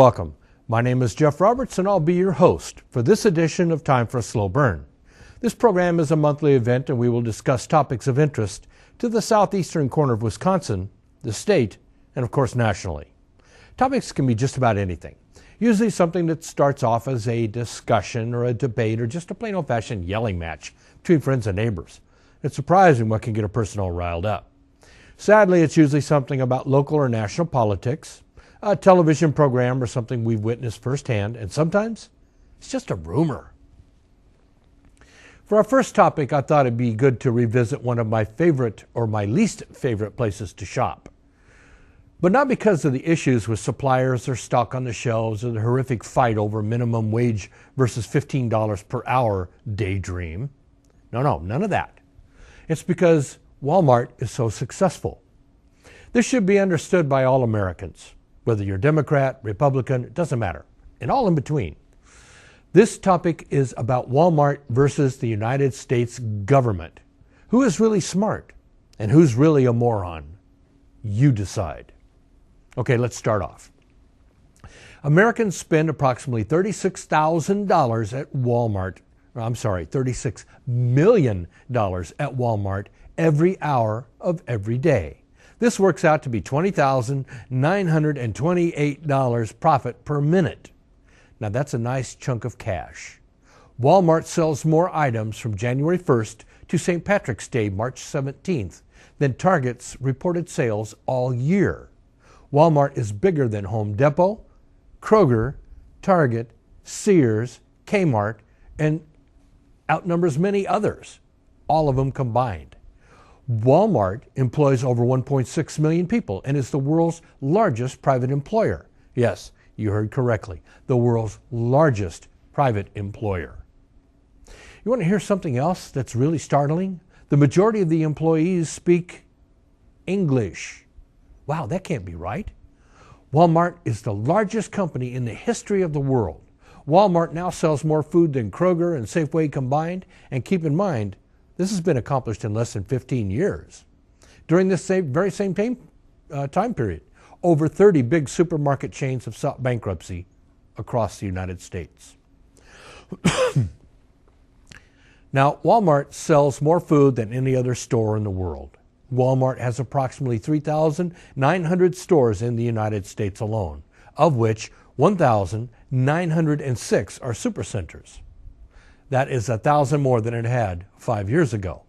welcome. My name is Jeff Roberts and I'll be your host for this edition of Time for a Slow Burn. This program is a monthly event and we will discuss topics of interest to the southeastern corner of Wisconsin, the state, and of course nationally. Topics can be just about anything. Usually something that starts off as a discussion or a debate or just a plain old-fashioned yelling match between friends and neighbors. It's surprising what can get a person all riled up. Sadly, it's usually something about local or national politics, a television program or something we've witnessed firsthand, and sometimes it's just a rumor. For our first topic, I thought it'd be good to revisit one of my favorite or my least favorite places to shop. But not because of the issues with suppliers or stock on the shelves or the horrific fight over minimum wage versus $15 per hour daydream. No, none of that. It's because Walmart is so successful. This should be understood by all Americans, whether you're Democrat, Republican, it doesn't matter, and all in between. This topic is about Walmart versus the United States government. Who is really smart and who's really a moron? You decide. Okay, let's start off. Americans spend approximately $36,000 at Walmart. $36 million at Walmart every hour of every day. This works out to be $20,928 profit per minute. Now that's a nice chunk of cash. Walmart sells more items from January 1st to St. Patrick's Day, March 17th, than Target's reported sales all year. Walmart is bigger than Home Depot, Kroger, Target, Sears, Kmart, and outnumbers many others, all of them combined. Walmart employs over 1.6 million people and is the world's largest private employer. Yes, you heard correctly, the world's largest private employer. You want to hear something else that's really startling? The majority of the employees speak English. Wow, that can't be right. Walmart is the largest company in the history of the world. Walmart now sells more food than Kroger and Safeway combined, and keep in mind, this has been accomplished in less than 15 years. During this very same time period, over 30 big supermarket chains have sought bankruptcy across the United States. Now, Walmart sells more food than any other store in the world. Walmart has approximately 3,900 stores in the United States alone, of which 1,906 are supercenters. That is 1,000 more than it had 5 years ago.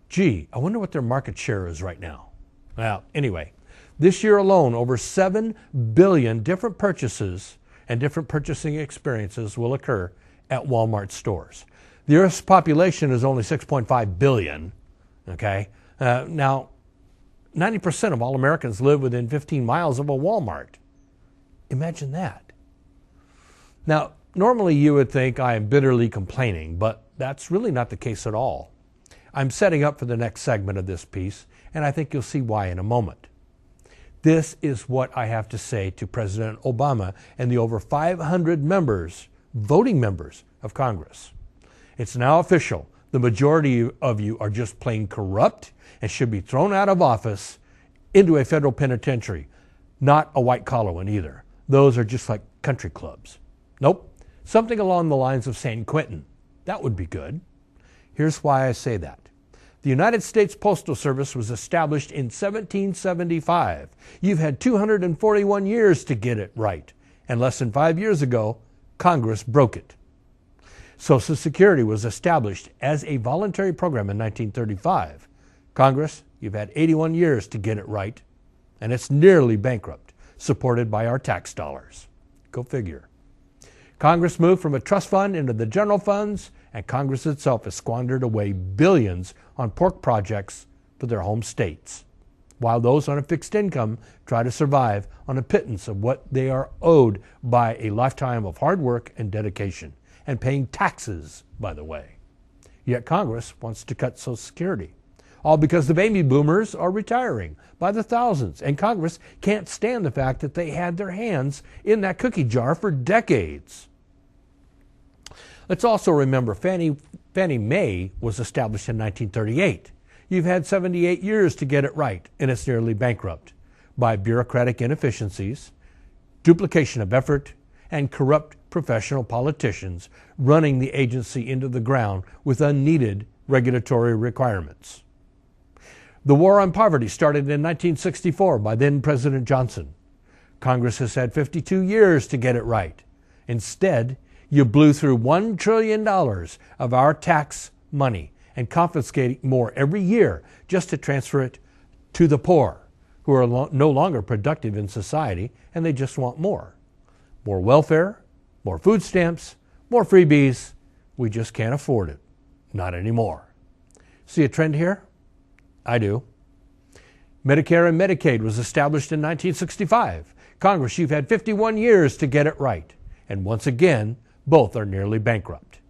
Gee, I wonder what their market share is right now. Well, anyway, this year alone, over 7 billion different purchases and different purchasing experiences will occur at Walmart stores. The Earth's population is only 6.5 billion, okay? Now, 90% of all Americans live within 15 miles of a Walmart. Imagine that. Now, normally you would think I am bitterly complaining, but that's really not the case at all. I'm setting up for the next segment of this piece, and I think you'll see why in a moment. This is what I have to say to President Obama and the over 500 voting members of Congress. It's now official. The majority of you are just plain corrupt and should be thrown out of office into a federal penitentiary. Not a white-collar one either. Those are just like country clubs. Nope. Something along the lines of San Quentin. That would be good. Here's why I say that. The United States Postal Service was established in 1775. You've had 241 years to get it right. And less than 5 years ago, Congress broke it. Social Security was established as a voluntary program in 1935. Congress, you've had 81 years to get it right, and it's nearly bankrupt, supported by our tax dollars. Go figure. Congress moved from a trust fund into the general funds, and Congress itself has squandered away billions on pork projects for their home states, while those on a fixed income try to survive on a pittance of what they are owed by a lifetime of hard work and dedication, and paying taxes, by the way. Yet Congress wants to cut Social Security, all because the baby boomers are retiring by the thousands, and Congress can't stand the fact that they had their hands in that cookie jar for decades. Let's also remember Fannie Mae was established in 1938. You've had 78 years to get it right, and it's nearly bankrupt by bureaucratic inefficiencies, duplication of effort, and corrupt professional politicians running the agency into the ground with unneeded regulatory requirements. The war on poverty started in 1964 by then President Johnson. Congress has had 52 years to get it right. Instead, you blew through $1 trillion of our tax money and confiscating more every year just to transfer it to the poor, who are no longer productive in society, and they just want more. More welfare, more food stamps, more freebies. We just can't afford it. Not anymore. See a trend here? I do. Medicare and Medicaid was established in 1965. Congress, you've had 51 years to get it right. And once again, both are nearly bankrupt.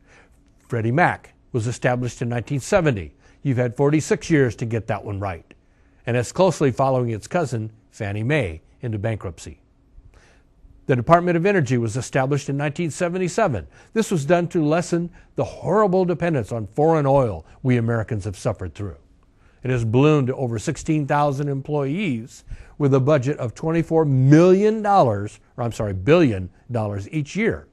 Freddie Mac was established in 1970. You've had 46 years to get that one right. And it's closely following its cousin, Fannie Mae, into bankruptcy. The Department of Energy was established in 1977. This was done to lessen the horrible dependence on foreign oil we Americans have suffered through. It has ballooned to over 16,000 employees with a budget of $24 billion each year.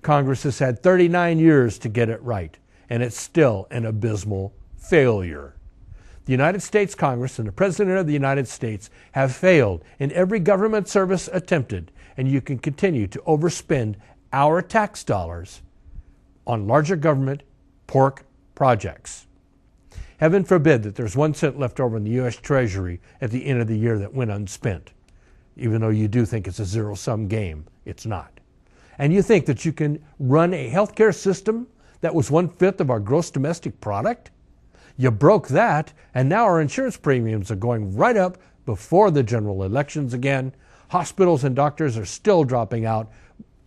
Congress has had 39 years to get it right, and it's still an abysmal failure. The United States Congress and the President of the United States have failed in every government service attempted, and you can continue to overspend our tax dollars on larger government pork projects. Heaven forbid that there's 1 cent left over in the U.S. Treasury at the end of the year that went unspent. Even though you do think it's a zero-sum game, it's not. And you think that you can run a healthcare system that was 1/5 of our gross domestic product? You broke that, and now our insurance premiums are going right up before the general elections again. Hospitals and doctors are still dropping out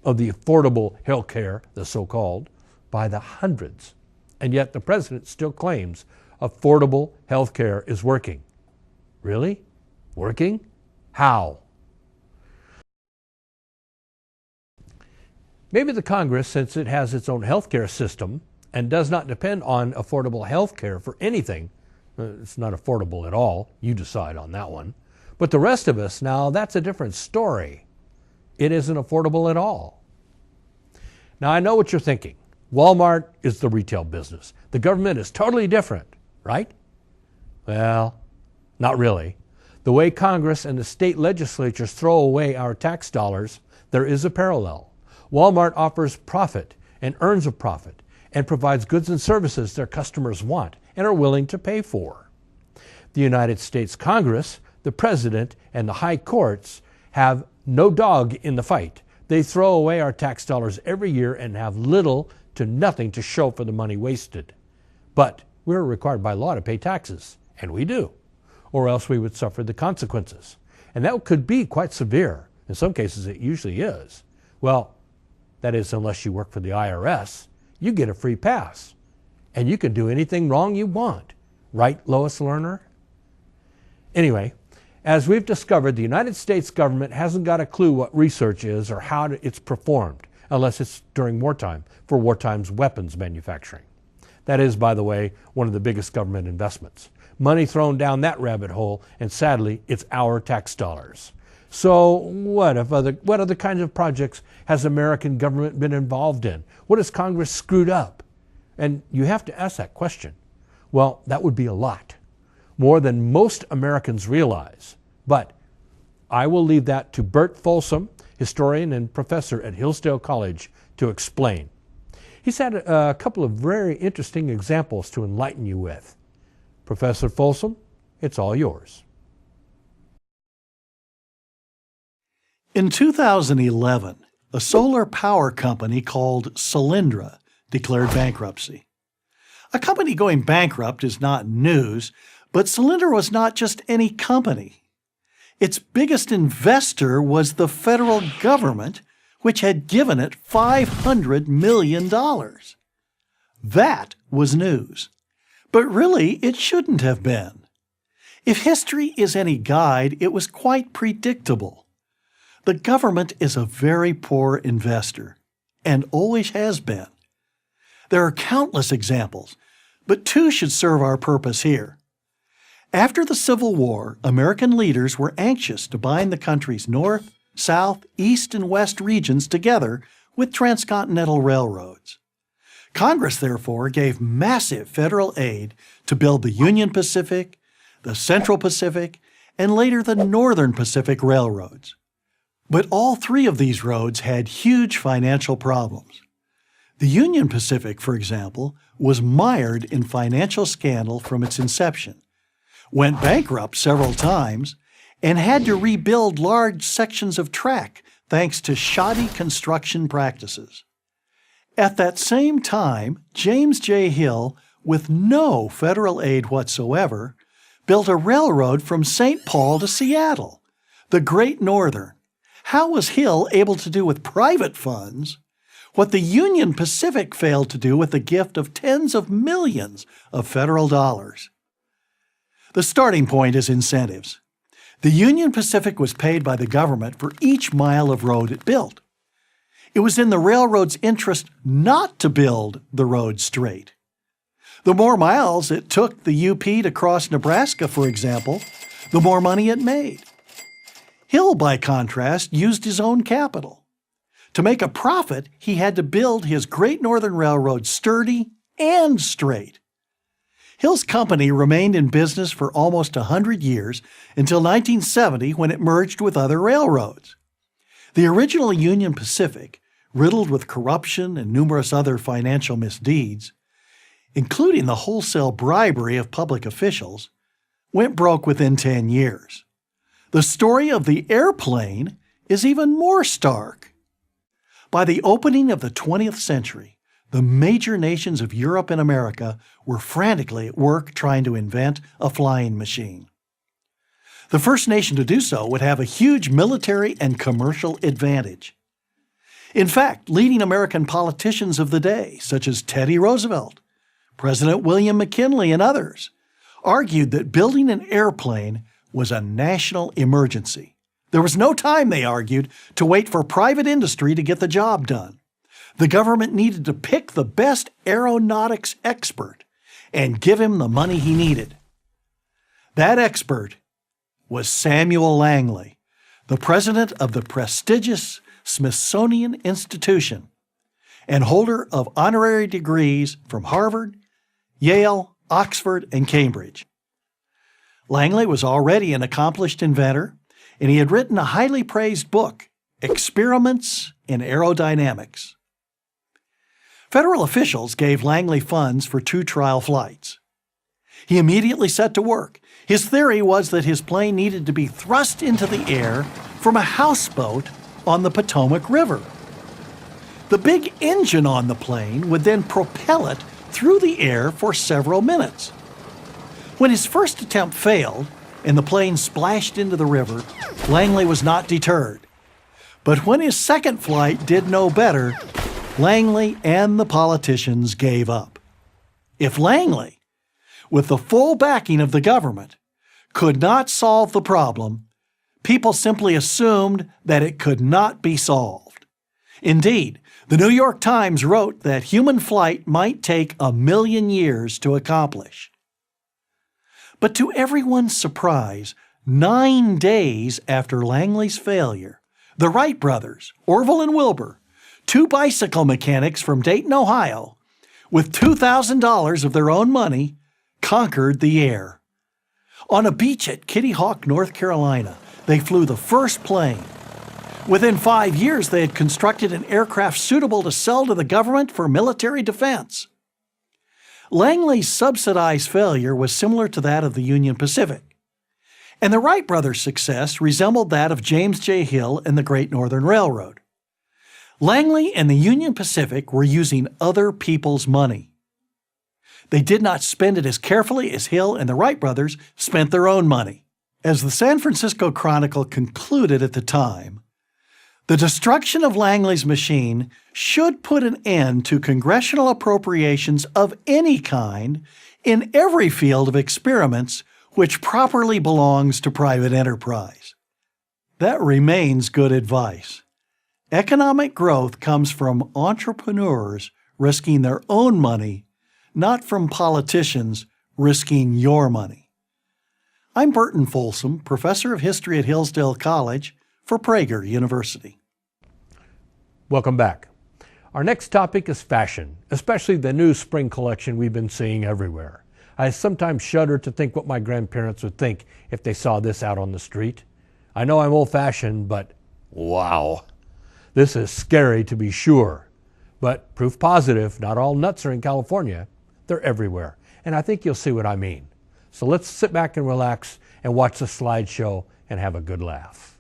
of the affordable health care, the so-called, by the hundreds. And yet the president still claims affordable health care is working. Really? Working? How? Maybe the Congress, since it has its own health care system and does not depend on affordable health care for anything, it's not affordable at all. You decide on that one. But the rest of us, now that's a different story. It isn't affordable at all. Now I know what you're thinking. Walmart is the retail business. The government is totally different, right? Well, not really. The way Congress and the state legislatures throw away our tax dollars, there is a parallel. Walmart offers profit and earns a profit and provides goods and services their customers want and are willing to pay for. The United States Congress, the President, and the high courts have no dog in the fight. They throw away our tax dollars every year and have little to nothing to show for the money wasted. But we're required by law to pay taxes, and we do, or else we would suffer the consequences. And that could be quite severe. In some cases, it usually is. Well, that is, unless you work for the IRS, you get a free pass, and you can do anything wrong you want. Right, Lois Lerner? Anyway, as we've discovered, the United States government hasn't got a clue what research is or how it's performed, unless it's during wartime, for wartime's weapons manufacturing. That is, by the way, one of the biggest government investments. Money thrown down that rabbit hole, and sadly, it's our tax dollars. So what other kinds of projects has American government been involved in? What has Congress screwed up? And you have to ask that question. Well, that would be a lot. More than most Americans realize. But I will leave that to Bert Folsom, historian and professor at Hillsdale College, to explain. He's had a couple of very interesting examples to enlighten you with. Professor Folsom, it's all yours. In 2011, a solar power company called Solyndra declared bankruptcy. A company going bankrupt is not news, but Solyndra was not just any company. Its biggest investor was the federal government, which had given it $500 million. That was news. But really, it shouldn't have been. If history is any guide, it was quite predictable. The government is a very poor investor, and always has been. There are countless examples, but two should serve our purpose here. After the Civil War, American leaders were anxious to bind the country's North, south, east, and west regions together with transcontinental railroads. Congress, therefore, gave massive federal aid to build the Union Pacific, the Central Pacific, and later the Northern Pacific railroads. But all three of these roads had huge financial problems. The Union Pacific, for example, was mired in financial scandal from its inception, went bankrupt several times, and had to rebuild large sections of track thanks to shoddy construction practices. At that same time, James J. Hill, with no federal aid whatsoever, built a railroad from St. Paul to Seattle, the Great Northern. How was Hill able to do with private funds what the Union Pacific failed to do with the gift of tens of millions of federal dollars? The starting point is incentives. The Union Pacific was paid by the government for each mile of road it built. It was in the railroad's interest not to build the road straight. The more miles it took the UP to cross Nebraska, for example, the more money it made. Hill, by contrast, used his own capital. To make a profit, he had to build his Great Northern Railroad sturdy and straight. Hill's company remained in business for almost 100 years until 1970 when it merged with other railroads. The original Union Pacific, riddled with corruption and numerous other financial misdeeds, including the wholesale bribery of public officials, went broke within 10 years. The story of the airplane is even more stark. By the opening of the 20th century, the major nations of Europe and America were frantically at work trying to invent a flying machine. The first nation to do so would have a huge military and commercial advantage. In fact, leading American politicians of the day, such as Teddy Roosevelt, President William McKinley, and others, argued that building an airplane was a national emergency. There was no time, they argued, to wait for private industry to get the job done. The government needed to pick the best aeronautics expert and give him the money he needed. That expert was Samuel Langley, the president of the prestigious Smithsonian Institution and holder of honorary degrees from Harvard, Yale, Oxford, and Cambridge. Langley was already an accomplished inventor, and he had written a highly praised book, Experiments in Aerodynamics. Federal officials gave Langley funds for 2 trial flights. He immediately set to work. His theory was that his plane needed to be thrust into the air from a houseboat on the Potomac River. The big engine on the plane would then propel it through the air for several minutes. When his first attempt failed and the plane splashed into the river, Langley was not deterred. But when his second flight did no better, Langley and the politicians gave up. If Langley, with the full backing of the government, could not solve the problem, people simply assumed that it could not be solved. Indeed, the New York Times wrote that human flight might take 1,000,000 years to accomplish. But to everyone's surprise, 9 days after Langley's failure, the Wright brothers, Orville and Wilbur, 2 bicycle mechanics from Dayton, Ohio, with $2,000 of their own money, conquered the air. On a beach at Kitty Hawk, North Carolina, they flew the first plane. Within 5 years, they had constructed an aircraft suitable to sell to the government for military defense. Langley's subsidized failure was similar to that of the Union Pacific, and the Wright brothers' success resembled that of James J. Hill and the Great Northern Railroad. Langley and the Union Pacific were using other people's money. They did not spend it as carefully as Hill and the Wright brothers spent their own money. As the San Francisco Chronicle concluded at the time, the destruction of Langley's machine should put an end to congressional appropriations of any kind in every field of experiments which properly belongs to private enterprise. That remains good advice. Economic growth comes from entrepreneurs risking their own money, not from politicians risking your money. I'm Burton Folsom, professor of history at Hillsdale College, for Prager University. Welcome back. Our next topic is fashion, especially the new spring collection we've been seeing everywhere. I sometimes shudder to think what my grandparents would think if they saw this out on the street. I know I'm old-fashioned, but wow. This is scary to be sure. But proof positive, not all nuts are in California. They're everywhere. And I think you'll see what I mean. So let's sit back and relax and watch the slideshow and have a good laugh.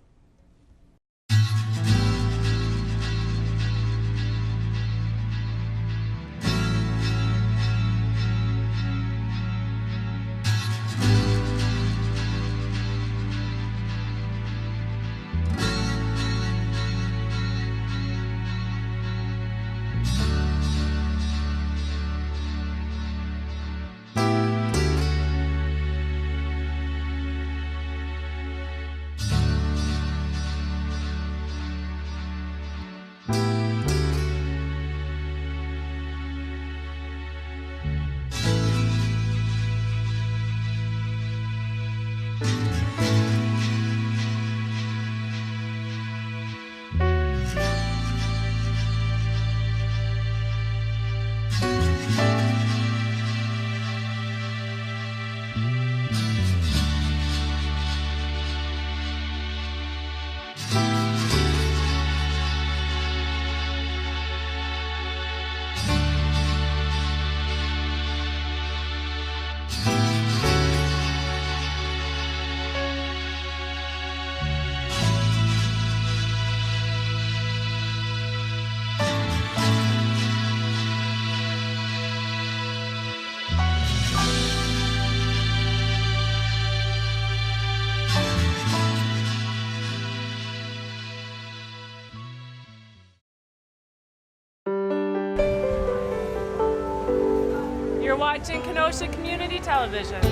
You're watching Kenosha Community Television.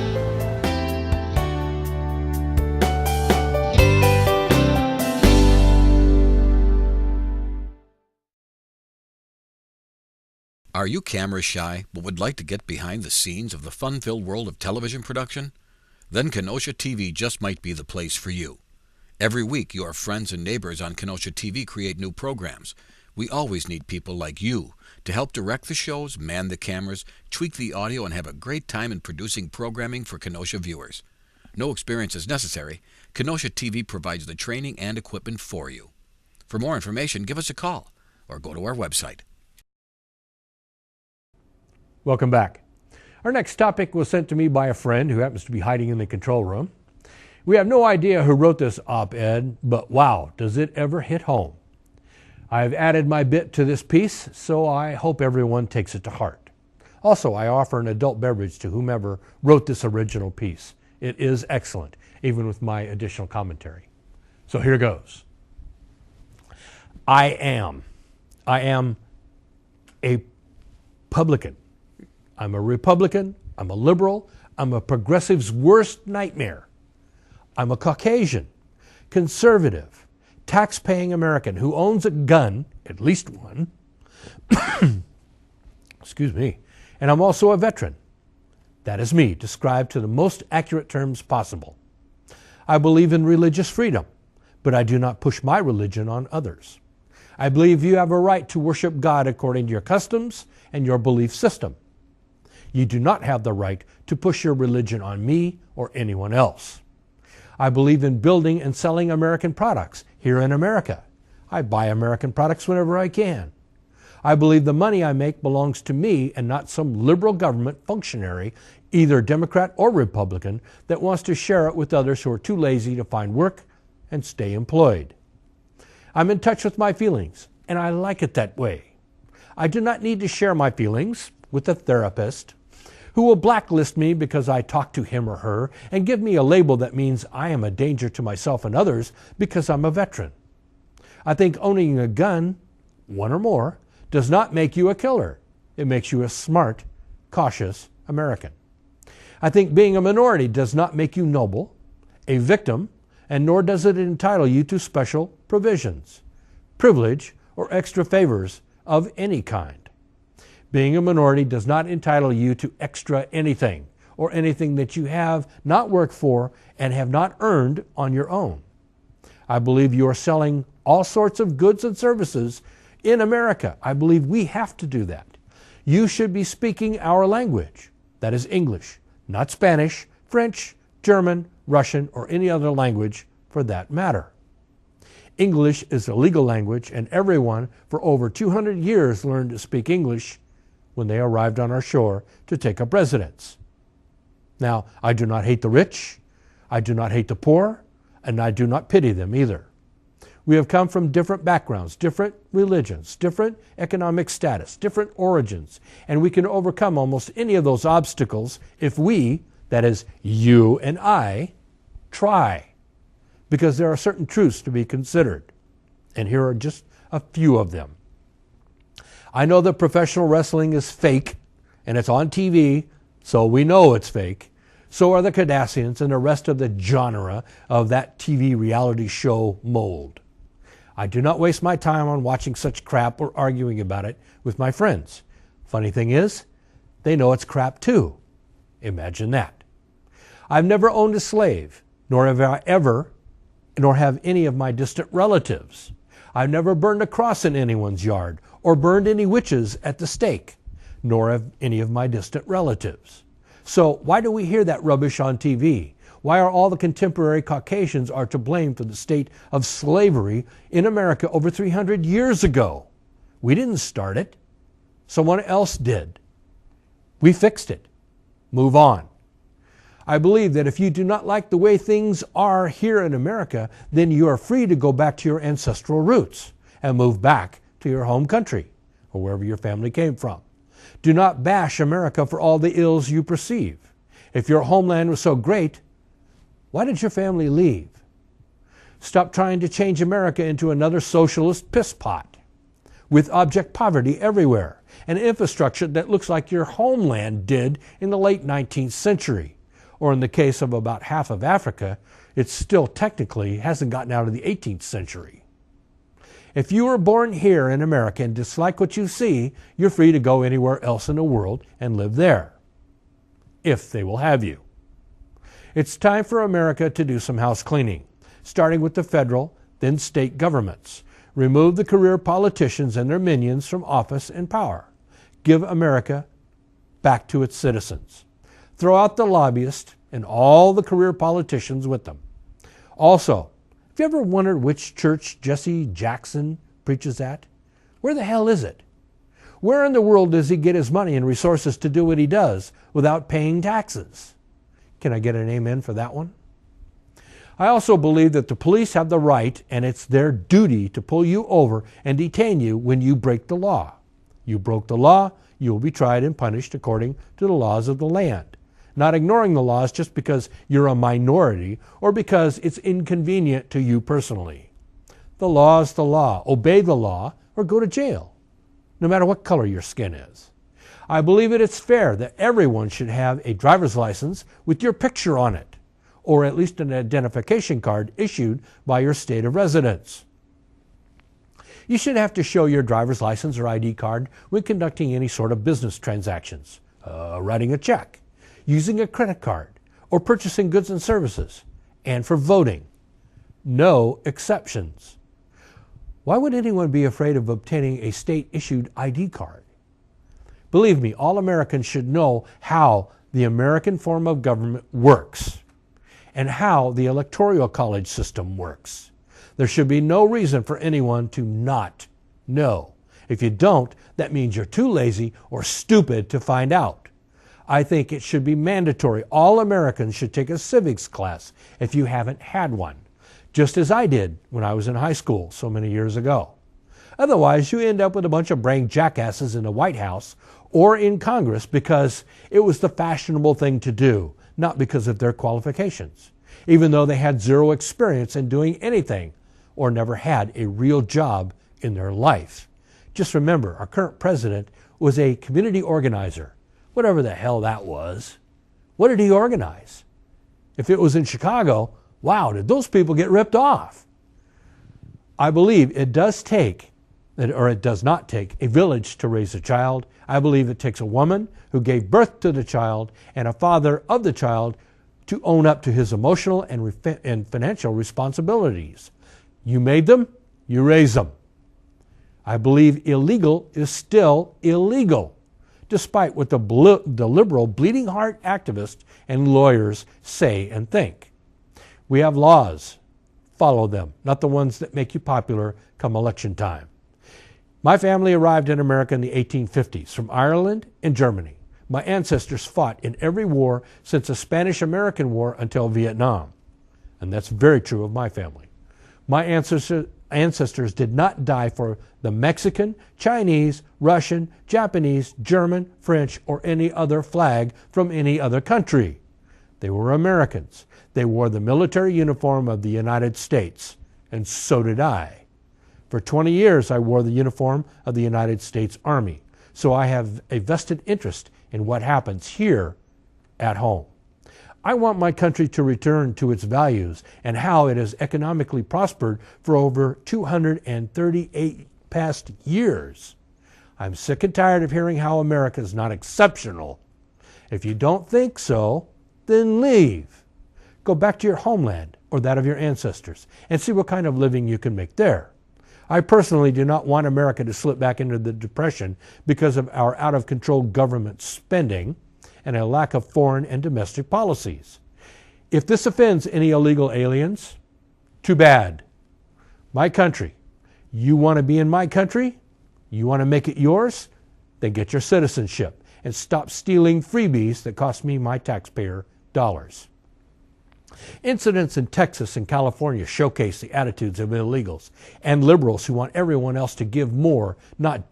Are you camera shy but would like to get behind the scenes of the fun-filled world of television production? Then Kenosha TV just might be the place for you. Every week, your friends and neighbors on Kenosha TV create new programs. We always need people like you to help direct the shows, man the cameras, tweak the audio, and have a great time in producing programming for Kenosha viewers. No experience is necessary. Kenosha TV provides the training and equipment for you. For more information, give us a call or go to our website. Welcome back. Our next topic was sent to me by a friend who happens to be hiding in the control room. We have no idea who wrote this op-ed, but wow, does it ever hit home. I've added my bit to this piece, so I hope everyone takes it to heart. Also, I offer an adult beverage to whomever wrote this original piece. It is excellent, even with my additional commentary. So here goes. I am a publican. I'm a Republican. I'm a liberal. I'm a progressive's worst nightmare. I'm a Caucasian, conservative, tax-paying American who owns a gun, at least one. Excuse me. And I'm also a veteran. That is me, described to the most accurate terms possible. I believe in religious freedom, but I do not push my religion on others. I believe you have a right to worship God according to your customs and your belief system. You do not have the right to push your religion on me or anyone else. I believe in building and selling American products here in America. I buy American products whenever I can. I believe the money I make belongs to me and not some liberal government functionary, either Democrat or Republican, that wants to share it with others who are too lazy to find work and stay employed. I'm in touch with my feelings, and I like it that way. I do not need to share my feelings with a therapist who will blacklist me because I talk to him or her and give me a label that means I am a danger to myself and others because I'm a veteran. I think owning a gun, one or more, does not make you a killer. It makes you a smart, cautious American. I think being a minority does not make you noble, a victim, and nor does it entitle you to special provisions, privilege, or extra favors of any kind. Being a minority does not entitle you to extra anything or anything that you have not worked for and have not earned on your own. I believe you are selling all sorts of goods and services in America. I believe we have to do that. You should be speaking our language. That is English, not Spanish, French, German, Russian, or any other language for that matter. English is a legal language, and everyone for over 200 years learned to speak English when they arrived on our shore to take up residence. Now, I do not hate the rich, I do not hate the poor, and I do not pity them either. We have come from different backgrounds, different religions, different economic status, different origins, and we can overcome almost any of those obstacles if we, that is, you and I, try. Because there are certain truths to be considered, and here are just a few of them. I know that professional wrestling is fake, and it's on TV, so we know it's fake. So are the Kardashians and the rest of the genre of that TV reality show mold. I do not waste my time on watching such crap or arguing about it with my friends. Funny thing is, they know it's crap too. Imagine that. I've never owned a slave, nor have any of my distant relatives. I've never burned a cross in anyone's yard or burned any witches at the stake, nor have any of my distant relatives. So why do we hear that rubbish on TV? Why are all the contemporary Caucasians are to blame for the state of slavery in America over 300 years ago? We didn't start it. Someone else did. We fixed it. Move on. I believe that if you do not like the way things are here in America, then you are free to go back to your ancestral roots and move back to your home country or wherever your family came from. Do not bash America for all the ills you perceive. If your homeland was so great, why did your family leave? Stop trying to change America into another socialist piss pot with abject poverty everywhere and infrastructure that looks like your homeland did in the late 19th century. Or in the case of about half of Africa, it still technically hasn't gotten out of the 18th century. If you were born here in America and dislike what you see, you're free to go anywhere else in the world and live there, if they will have you. It's time for America to do some house cleaning, starting with the federal, then state governments. Remove the career politicians and their minions from office and power. Give America back to its citizens. Throw out the lobbyists and all the career politicians with them. Also, have you ever wondered which church Jesse Jackson preaches at? Where the hell is it? Where in the world does he get his money and resources to do what he does without paying taxes? Can I get an amen for that one? I also believe that the police have the right and it's their duty to pull you over and detain you when you break the law. You broke the law, you will be tried and punished according to the laws of the land. Not ignoring the laws just because you're a minority or because it's inconvenient to you personally. The law is the law. Obey the law or go to jail, no matter what color your skin is. I believe it's fair that everyone should have a driver's license with your picture on it, or at least an identification card issued by your state of residence. You should have to show your driver's license or ID card when conducting any sort of business transactions, writing a check, using a credit card, or purchasing goods and services, and for voting. No exceptions. Why would anyone be afraid of obtaining a state-issued ID card? Believe me, all Americans should know how the American form of government works and how the electoral college system works. There should be no reason for anyone to not know. If you don't, that means you're too lazy or stupid to find out. I think it should be mandatory. All Americans should take a civics class if you haven't had one, just as I did when I was in high school so many years ago. Otherwise, you end up with a bunch of brain jackasses in the White House or in Congress because it was the fashionable thing to do, not because of their qualifications, even though they had zero experience in doing anything or never had a real job in their life. Just remember, our current president was a community organizer. Whatever the hell that was. What did he organize? If it was in Chicago, wow, did those people get ripped off? I believe it does not take a village to raise a child. I believe it takes a woman who gave birth to the child and a father of the child to own up to his emotional and financial responsibilities. You made them, you raise them. I believe illegal is still illegal, despite what the liberal bleeding heart activists and lawyers say and think. We have laws. Follow them, not the ones that make you popular come election time. My family arrived in America in the 1850s from Ireland and Germany. My ancestors fought in every war since the Spanish-American War until Vietnam. And that's very true of my family. My ancestors did not die for the Mexican, Chinese, Russian, Japanese, German, French, or any other flag from any other country. They were Americans. They wore the military uniform of the United States, and so did I. For 20 years, I wore the uniform of the United States Army, so I have a vested interest in what happens here at home. I want my country to return to its values and how it has economically prospered for over 238 past years. I'm sick and tired of hearing how America is not exceptional. If you don't think so, then leave. Go back to your homeland or that of your ancestors and see what kind of living you can make there. I personally do not want America to slip back into the Depression because of our out-of-control government spending and a lack of foreign and domestic policies. If this offends any illegal aliens, too bad. My country. You want to be in my country? You want to make it yours? Then get your citizenship and stop stealing freebies that cost me my taxpayer dollars. Incidents in Texas and California showcase the attitudes of illegals and liberals who want everyone else to give more, not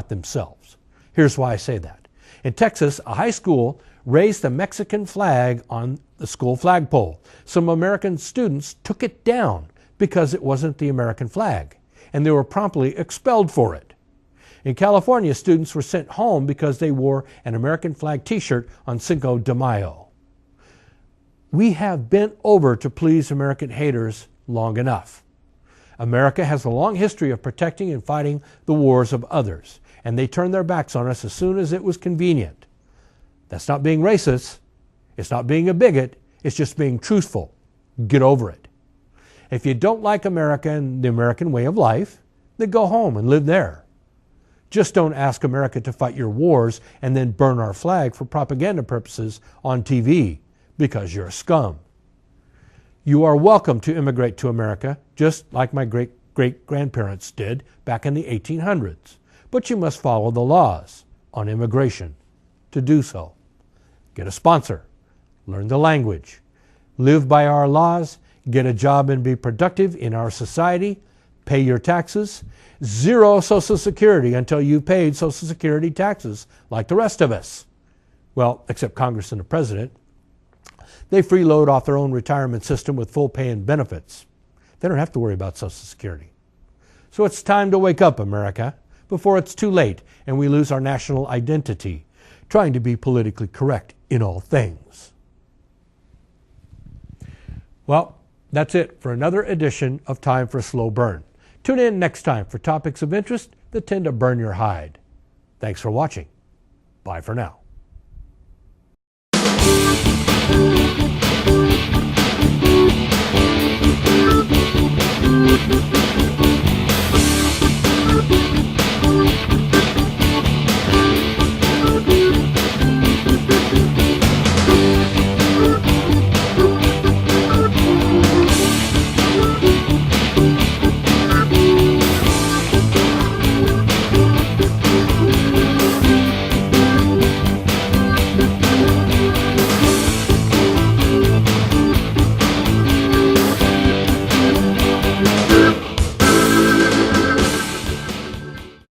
themselves. Here's why I say that. In Texas, a high school raised the Mexican flag on the school flagpole. Some American students took it down because it wasn't the American flag, and they were promptly expelled for it. In California, students were sent home because they wore an American flag t-shirt on Cinco de Mayo. We have bent over to please American haters long enough. America has a long history of protecting and fighting the wars of others, and they turned their backs on us as soon as it was convenient. That's not being racist. It's not being a bigot. It's just being truthful. Get over it. If you don't like America and the American way of life, then go home and live there. Just don't ask America to fight your wars and then burn our flag for propaganda purposes on TV because you're a scum. You are welcome to immigrate to America, just like my great-great-grandparents did back in the 1800s. But you must follow the laws on immigration to do so. Get a sponsor, learn the language, live by our laws, get a job and be productive in our society, pay your taxes, zero Social Security until you've paid Social Security taxes like the rest of us. Well, except Congress and the President. They freeload off their own retirement system with full pay and benefits. They don't have to worry about Social Security. So it's time to wake up, America, before it's too late and we lose our national identity, trying to be politically correct in all things. Well, that's it for another edition of Time for a Slow Burn. Tune in next time for topics of interest that tend to burn your hide. Thanks for watching. Bye for now.